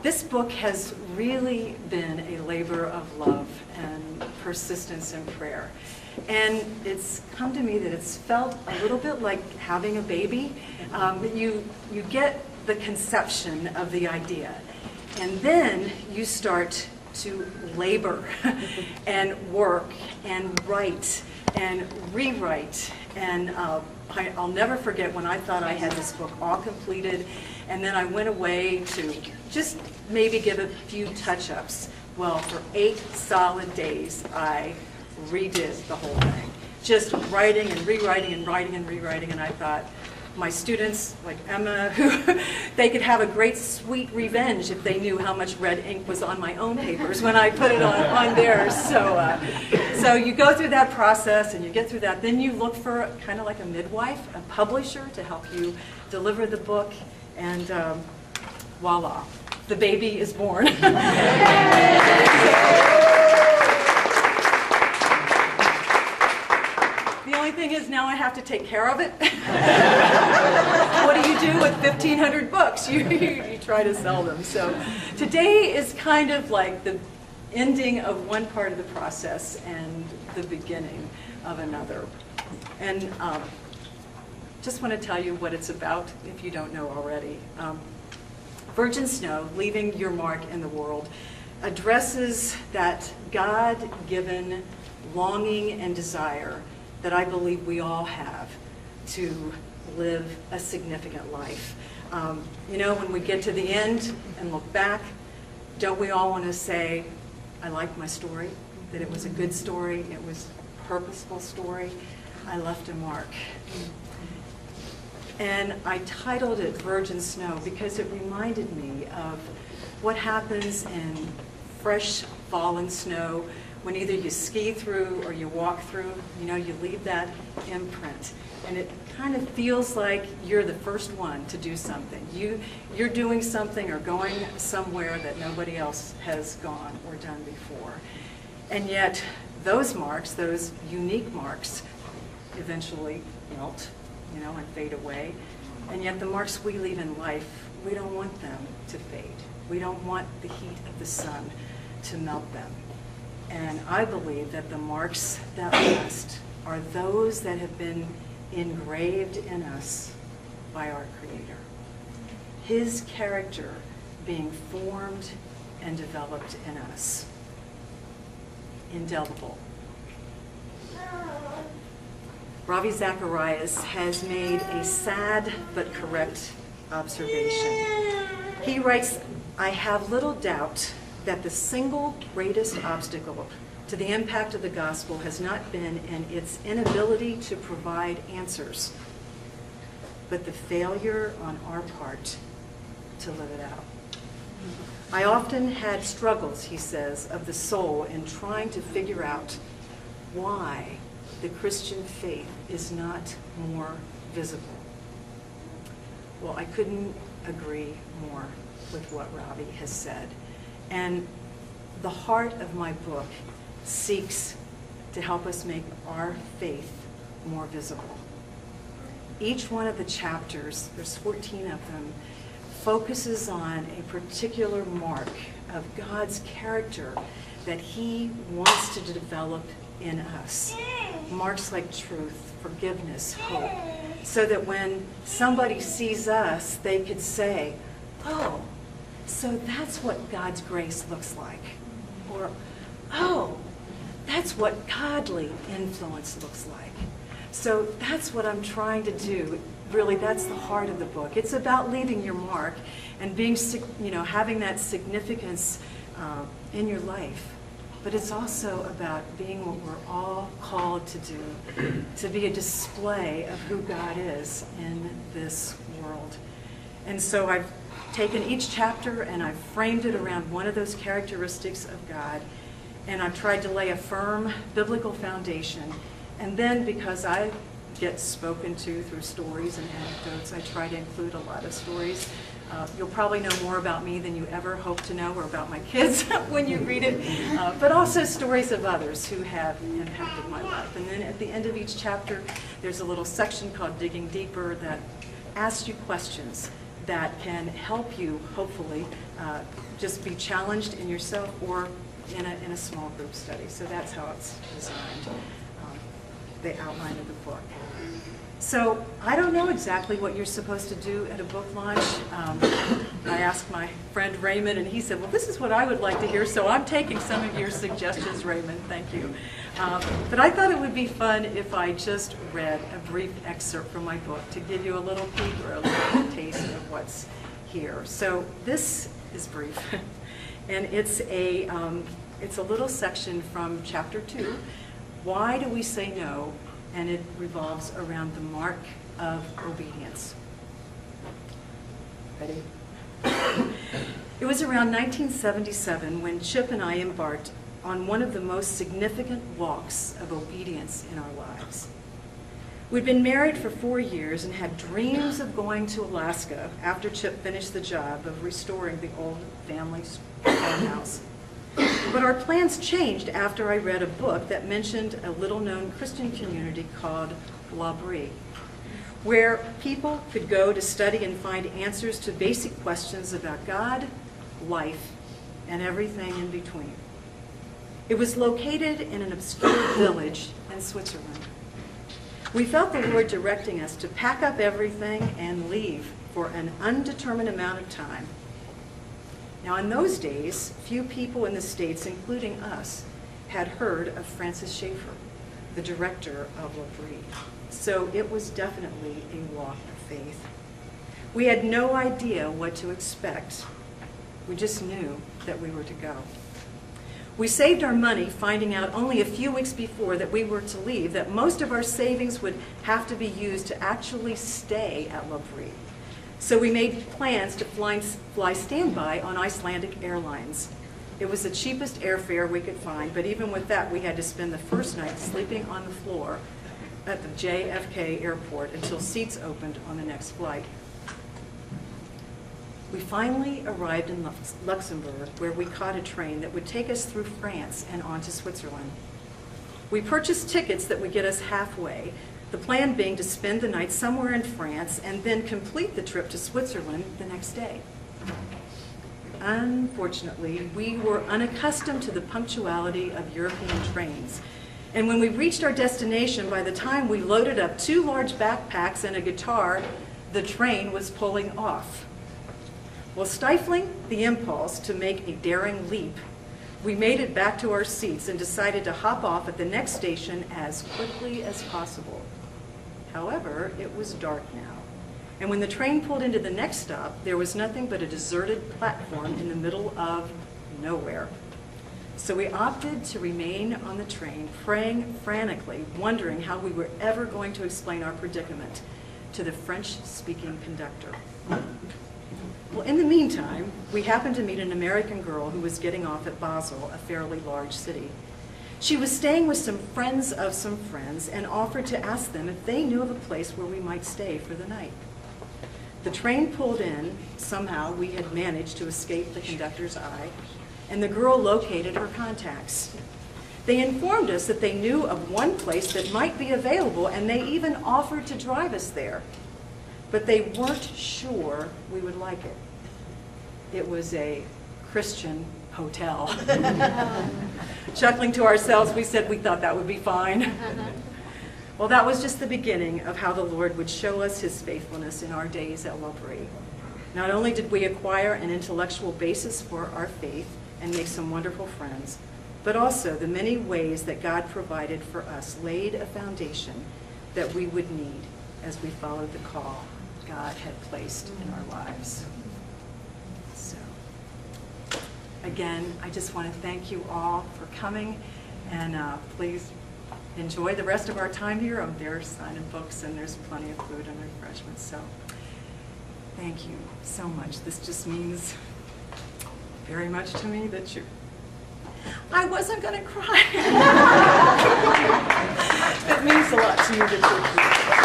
This book has really been a labor of love and persistence in prayer. And it's come to me that it's felt a little bit like having a baby. You get the conception of the idea, and then you start to labor and work and write and rewrite. And I'll never forget when I thought I had this book all completed, and then I went away to just maybe give a few touch-ups. Well, for 8 solid days, I redid the whole thing. Just writing and rewriting and writing and rewriting, and I thought, my students, like Emma, who they could have a great sweet revenge if they knew how much red ink was on my own papers when I put it on theirs. So you go through that process and you get through that. Then you look for kind of like a midwife, a publisher to help you deliver the book, and voila, the baby is born. The only thing is now I have to take care of it. What do you do with 1,500 books? You try to sell them. So today is kind of like the ending of one part of the process and the beginning of another. And just want to tell you what it's about if you don't know already. Virgin Snow, Leaving Your Mark in the World, addresses that God-given longing and desire that I believe we all have to live a significant life. You know, when we get to the end and look back, don't we all want to say, I liked my story, that it was a good story, it was a purposeful story, I left a mark. And I titled it Virgin Snow because it reminded me of what happens in fresh fallen snow when either you ski through or you walk through. You know, you leave that imprint. And it kind of feels like you're the first one to do something. You're doing something or going somewhere that nobody else has gone or done before. And yet, those marks, those unique marks, eventually melt, you know, and fade away. And yet the marks we leave in life, we don't want them to fade. We don't want the heat of the sun to melt them. And I believe that the marks that last are those that have been engraved in us by our Creator. His character being formed and developed in us. Indelible. Ravi Zacharias has made a sad but correct observation. He writes, I have little doubt that the single greatest obstacle to the impact of the gospel has not been in its inability to provide answers, but the failure on our part to live it out. I often had struggles, he says, of the soul in trying to figure out why the Christian faith is not more visible. Well, I couldn't agree more with what Ravi has said. And the heart of my book seeks to help us make our faith more visible. Each one of the chapters, there's 14 of them, focuses on a particular mark of God's character that He wants to develop in us. Marks like truth, forgiveness, hope, so that when somebody sees us, they could say, oh, so that's what God's grace looks like. Or, oh, that's what godly influence looks like. So that's what I'm trying to do. Really, that's the heart of the book. It's about leaving your mark and being, you know, having that significance in your life. But it's also about being what we're all called to do, to be a display of who God is in this world. And so I've taken each chapter and I've framed it around one of those characteristics of God, and I've tried to lay a firm biblical foundation. And then, because I get spoken to through stories and anecdotes, I try to include a lot of stories. You'll probably know more about me than you ever hope to know, or about my kids when you read it, but also stories of others who have impacted my life. And then at the end of each chapter, there's a little section called Digging Deeper that asks you questions that can help you, hopefully, just be challenged in yourself or in a small group study. So that's how it's designed, the outline of the book. So I don't know exactly what you're supposed to do at a book launch. I asked my friend Raymond, and he said, well, this is what I would like to hear, so I'm taking some of your suggestions, Raymond. Thank you. But I thought it would be fun if I just read a brief excerpt from my book to give you a little peek or a little taste of what's here. So this is brief, and it's a little section from chapter 2, Why Do We Say No? And it revolves around the mark of obedience. Ready? It was around 1977 when Chip and I embarked on one of the most significant walks of obedience in our lives. We'd been married for 4 years and had dreams of going to Alaska after Chip finished the job of restoring the old family's farmhouse. But our plans changed after I read a book that mentioned a little-known Christian community called L'Abri, where people could go to study and find answers to basic questions about God, life, and everything in between. It was located in an obscure village in Switzerland. We felt the Lord directing us to pack up everything and leave for an undetermined amount of time. Now, in those days, few people in the States, including us, had heard of Francis Schaeffer, the director of L'Abri. So it was definitely a walk of faith. We had no idea what to expect. We just knew that we were to go. We saved our money, finding out only a few weeks before that we were to leave that most of our savings would have to be used to actually stay at L'Abri. So we made plans to fly standby on Icelandic Airlines. It was the cheapest airfare we could find, but even with that, we had to spend the first night sleeping on the floor at the JFK airport until seats opened on the next flight. We finally arrived in Luxembourg, where we caught a train that would take us through France and on to Switzerland. We purchased tickets that would get us halfway, the plan being to spend the night somewhere in France and then complete the trip to Switzerland the next day. Unfortunately, we were unaccustomed to the punctuality of European trains. And when we reached our destination, by the time we loaded up 2 large backpacks and a guitar, the train was pulling off. While stifling the impulse to make a daring leap, we made it back to our seats and decided to hop off at the next station as quickly as possible. However, it was dark now, and when the train pulled into the next stop, there was nothing but a deserted platform in the middle of nowhere. So we opted to remain on the train, praying frantically, wondering how we were ever going to explain our predicament to the French-speaking conductor. Well, in the meantime, we happened to meet an American girl who was getting off at Basel, a fairly large city. She was staying with some friends of some friends and offered to ask them if they knew of a place where we might stay for the night. The train pulled in. Somehow we had managed to escape the conductor's eye, and the girl located her contacts. They informed us that they knew of one place that might be available, and they even offered to drive us there. But they weren't sure we would like it. It was a Christian hotel. Chuckling to ourselves, we said we thought that would be fine. Well, that was just the beginning of how the Lord would show us his faithfulness in our days at L'Abri. Not only did we acquire an intellectual basis for our faith and make some wonderful friends, but also the many ways that God provided for us laid a foundation that we would need as we followed the call God had placed in our lives. So, again, I just want to thank you all for coming, and please enjoy the rest of our time here. There's signing books, and there's plenty of food and refreshments. So, thank you so much. This just means very much to me that you. I wasn't going to cry. It means a lot to me that you're here.